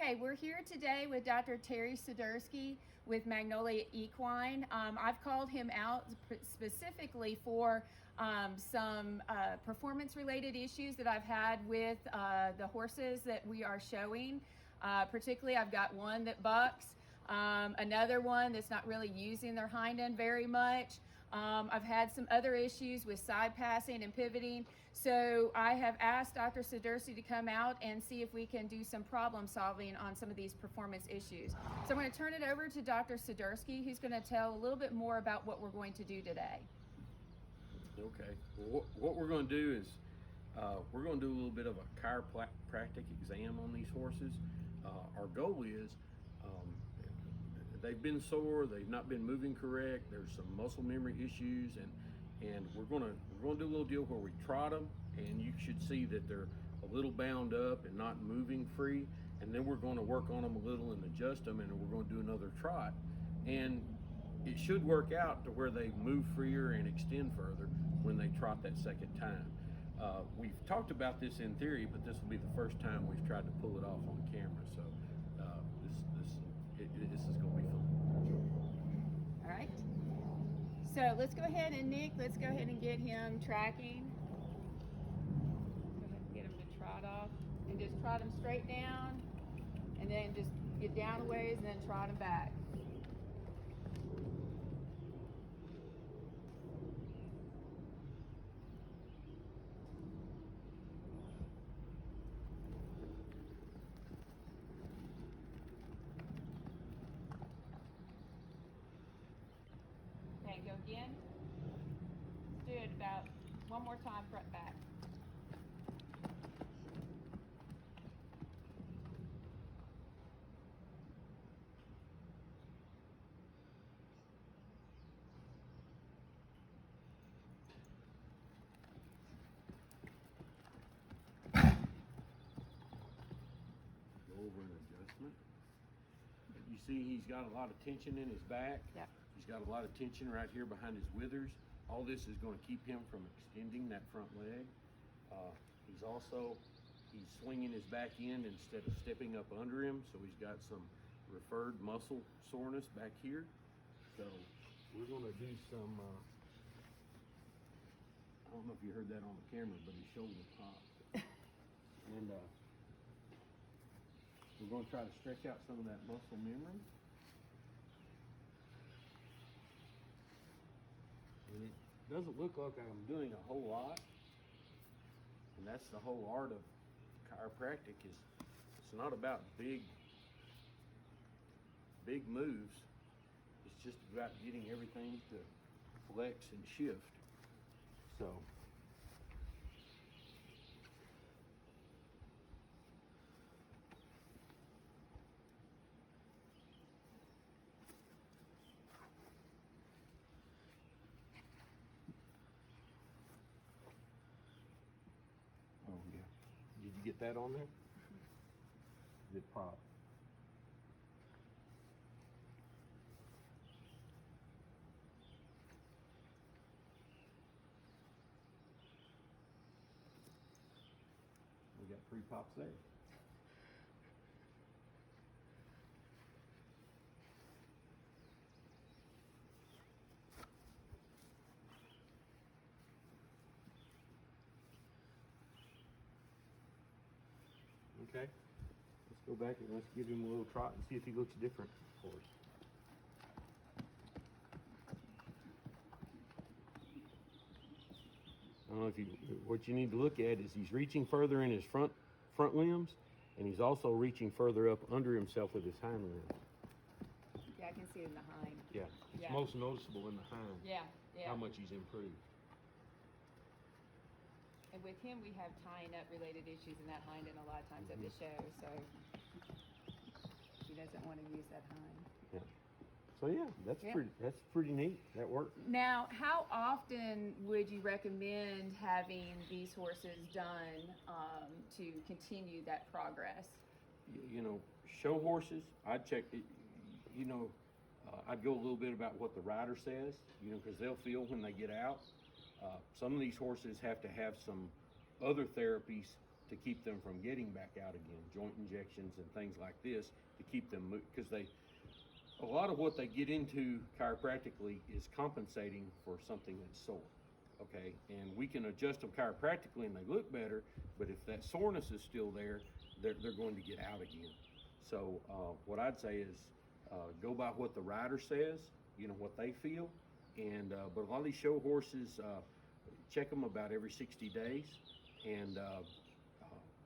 Okay, we're here today with Dr. Terry Swiderski with Magnolia Equine. I've called him out specifically for some performance-related issues that I've had with the horses that we are showing. Particularly, I've got one that bucks, another one that's not really using their hind end very much. I've had some other issues with side passing and pivoting. So I have asked Dr. Swiderski to come out and see if we can do some problem solving on some of these performance issues. So I'm going to turn it over to Dr. Swiderski, who's going to tell a little bit more about what we're going to do today. Okay, well, what we're going to do is we're going to do a little bit of a chiropractic exam on these horses. Our goal is they've been sore, they've not been moving correct, there's some muscle memory issues, and we're gonna do a little deal where we trot them, and you should see that they're a little bound up and not moving free, and then we're going to work on them a little and adjust them, and we're going to do another trot, and it should work out to where they move freer and extend further when they trot that second time. We've talked about this in theory, but this will be the first time we've tried to pull it off on camera, so this is going to be fun. All right. So let's go ahead and Nick, let's go ahead and get him tracking. Go ahead and get him to trot off and just trot him straight down and then just get down a ways and then trot him back. Okay, go again. Let's do it about one more time, front back. Go over an adjustment. You see he's got a lot of tension in his back. Yep. He's got a lot of tension right here behind his withers. All this is going to keep him from extending that front leg. He's swinging his back end instead of stepping up under him, so he's got some referred muscle soreness back here. So we're going to do some, I don't know if you heard that on the camera, but his shoulder popped. And we're going to try to stretch out some of that muscle memory. And it doesn't look like I'm doing a whole lot. And that's the whole art of chiropractic, is it's not about big moves. It's just about getting everything to flex and shift. So oh yeah. Did you get that on there? Did it pop? We got 3 pops there. Okay, let's go back and let's give him a little trot and see if he looks different for us. I don't know if what you need to look at is he's reaching further in his front limbs, and he's also reaching further up under himself with his hind limbs. Yeah, I can see it in the hind. Yeah, it's Yeah. most noticeable in the hind. Yeah. How much he's improved. And with him, we have tying up related issues in that hind end a lot of times at the show, so he doesn't want to use that hind. Yeah. So yeah, that's pretty neat. That worked. Now, how often would you recommend having these horses done to continue that progress? You know, show horses, I'd check it. You know, I'd go a little bit about what the rider says. You know, because they'll feel when they get out. Some of these horses have to have some other therapies to keep them from getting back out again, joint injections and things like this to keep them because a lot of what they get into chiropractically is compensating for something that's sore. Okay, and we can adjust them chiropractically and they look better, but if that soreness is still there, they're going to get out again. So what I'd say is go by what the rider says, you know, what they feel, and but a lot of these show horses, check them about every 60 days, and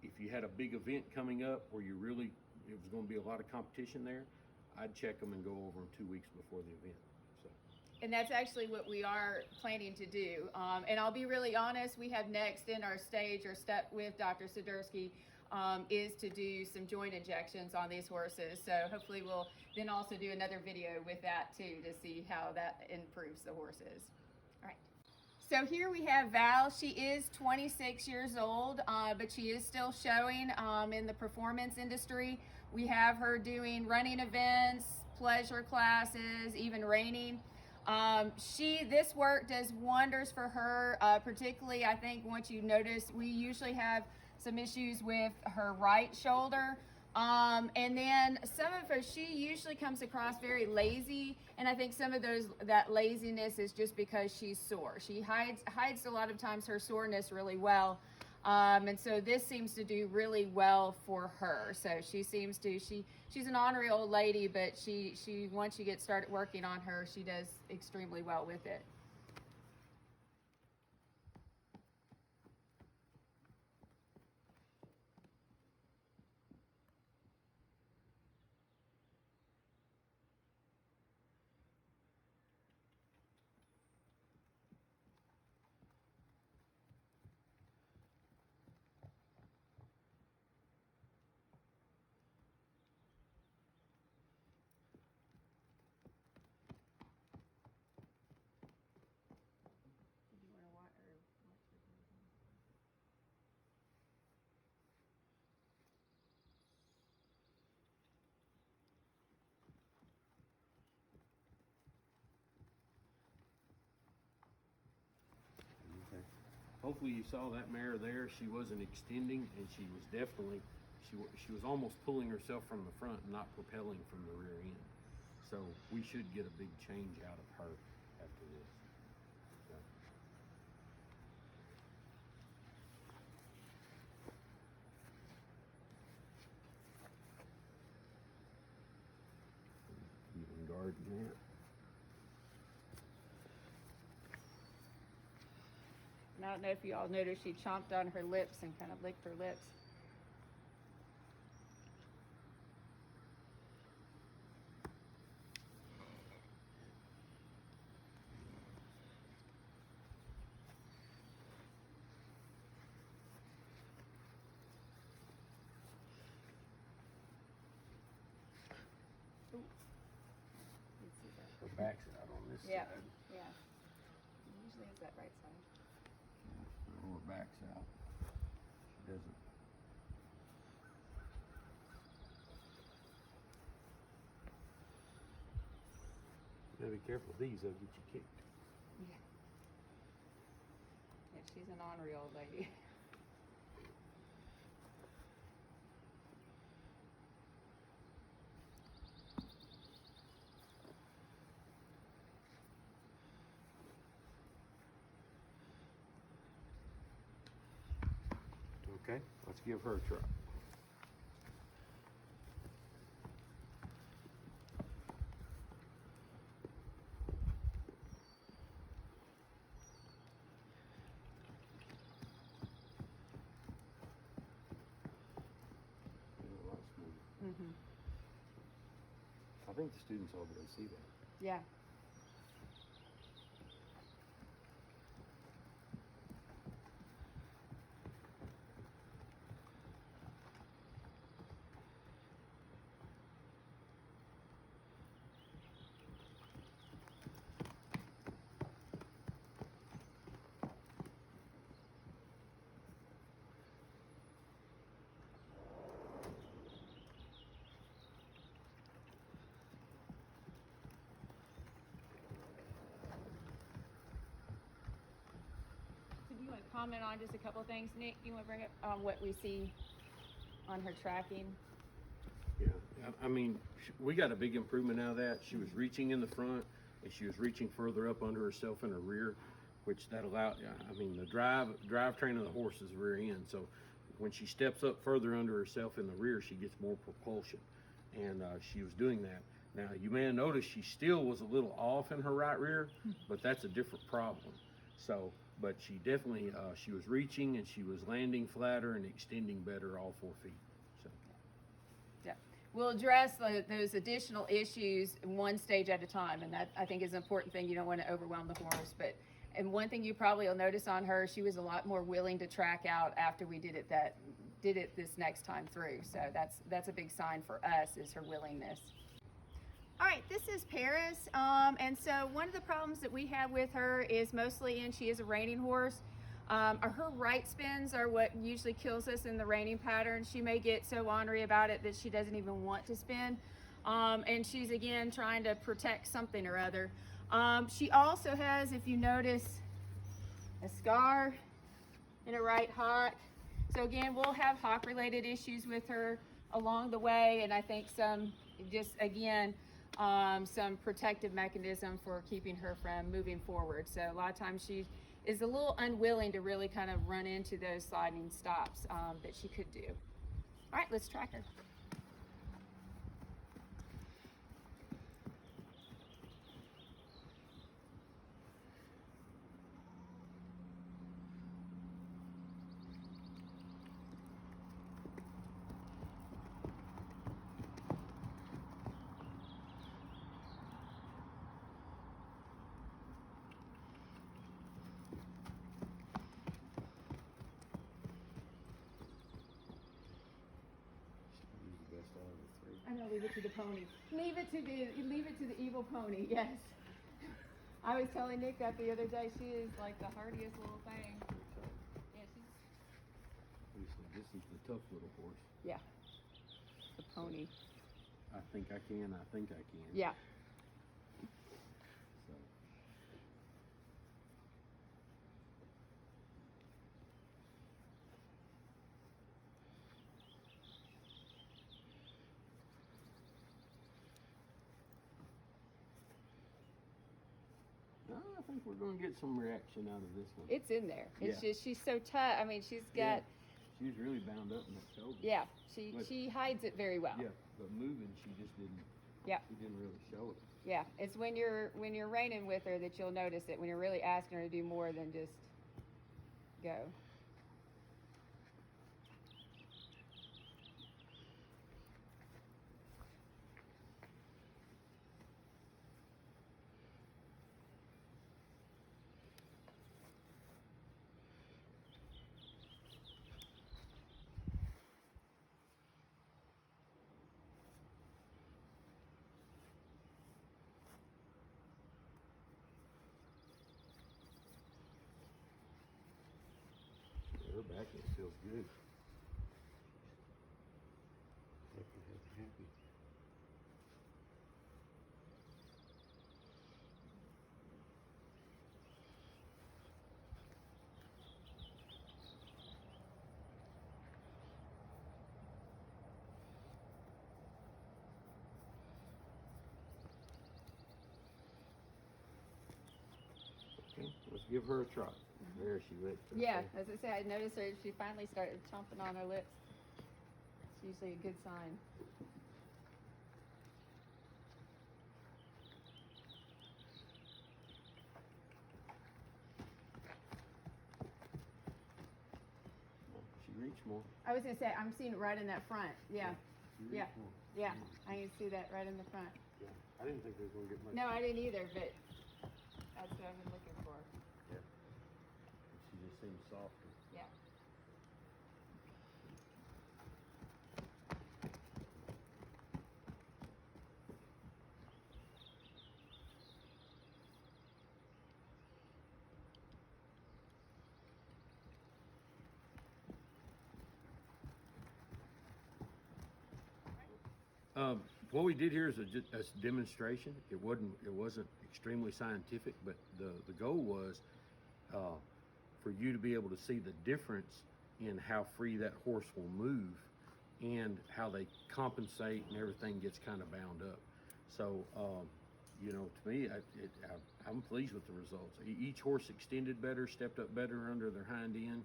if you had a big event coming up where it was going to be a lot of competition there, I'd check them and go over them 2 weeks before the event. And that's actually what we are planning to do. And I'll be really honest, we have next in our stage or step with Dr. Swiderski is to do some joint injections on these horses. So hopefully we'll then also do another video with that too to see how that improves the horses. All right. So here we have Val. She is 26 years old, but she is still showing in the performance industry. We have her doing running events, pleasure classes, even reining. This work does wonders for her, particularly I think once you notice, we usually have some issues with her right shoulder. And then she usually comes across very lazy, and I think some of that laziness is just because she's sore. She hides a lot of times her soreness really well. And so this seems to do really well for her. So she's an ornery old lady, but she once you get started working on her, she does extremely well with it. Hopefully you saw that mare there. She wasn't extending, and she was definitely, she was almost pulling herself from the front and not propelling from the rear end. So we should get a big change out of her after this. So. Even guarding there. And I don't know if you all noticed, she chomped on her lips and kind of licked her lips. Ooh. You see that? Her back's out on this Yeah, side. yeah. It usually is that right side. Her lower back's out. She doesn't. You gotta be careful with these, they'll get you kicked. Yeah. Yeah, she's an ornery old lady. Okay, let's give her a try. Mm-hmm. I think the students will be able to see that. Yeah. comment on just a couple things. Nick, you want to bring up what we see on her tracking? Yeah, I mean, we got a big improvement out of that. She was reaching in the front, and she was reaching further up under herself in her rear, which that allowed, I mean, the drivetrain of the horse is the rear end. So when she steps up further under herself in the rear, she gets more propulsion. And she was doing that. Now, you may have noticed she still was a little off in her right rear, but that's a different problem. So, but she definitely, she was reaching and she was landing flatter and extending better all 4 feet. So. Yeah. We'll address those additional issues one stage at a time, and that I think is an important thing. You don't want to overwhelm the horse, but and one thing you probably will notice on her, she was a lot more willing to track out after we did it this next time through. So that's a big sign for us, is her willingness. All right, this is Paris, and so one of the problems that we have with her is mostly, and she is a reining horse, her right spins are what usually kills us in the reining pattern. She may get so ornery about it that she doesn't even want to spin, and she's again trying to protect something or other. She also has, if you notice, a scar in her right hock. So again, we'll have hock related issues with her along the way, and I think some protective mechanism for keeping her from moving forward. So a lot of times she is a little unwilling to really kind of run into those sliding stops that she could do. All right, let's track her. I know, leave it to the pony. Leave it to the evil pony, yes. I was telling Nick that the other day, she is like the hardiest little thing. Yeah, This is the tough little horse. Yeah, the pony. I think I can. Yeah. So. I think we're going to get some reaction out of this one. It's in there. It's Yeah. just, she's so tough. I mean, she's got. She's really bound up in that shoulder. Yeah, she hides it very well. Yeah, but moving, she just didn't. Yeah. She didn't really show it. Yeah, it's when you're reining with her that you'll notice it, when you're really asking her to do more than just go. Her back end feels good. Happy. Okay, let's give her a trot. There she went. Yeah, as I say, I noticed her. She finally started chomping on her lips. It's usually a good sign. She reached more. I was gonna say, I'm seeing it right in that front. Yeah, She yeah, reached more. yeah. I can see that right in the front. Yeah. I didn't think they was gonna get much. No, I didn't either, but that's what I've been looking for. Yeah. She just seems softer. Yeah. What we did here is a demonstration. It wasn't extremely scientific, but the goal was for you to be able to see the difference in how free that horse will move and how they compensate and everything gets kind of bound up. So, you know, to me, I'm pleased with the results. Each horse extended better, stepped up better under their hind end,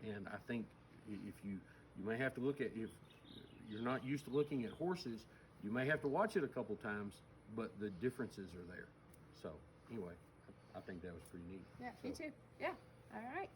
and I think if you may have to look at, if you're not used to looking at horses, you may have to watch it a couple times, but the differences are there. So anyway, I think that was pretty neat. Yeah, So, me too. Yeah. All right.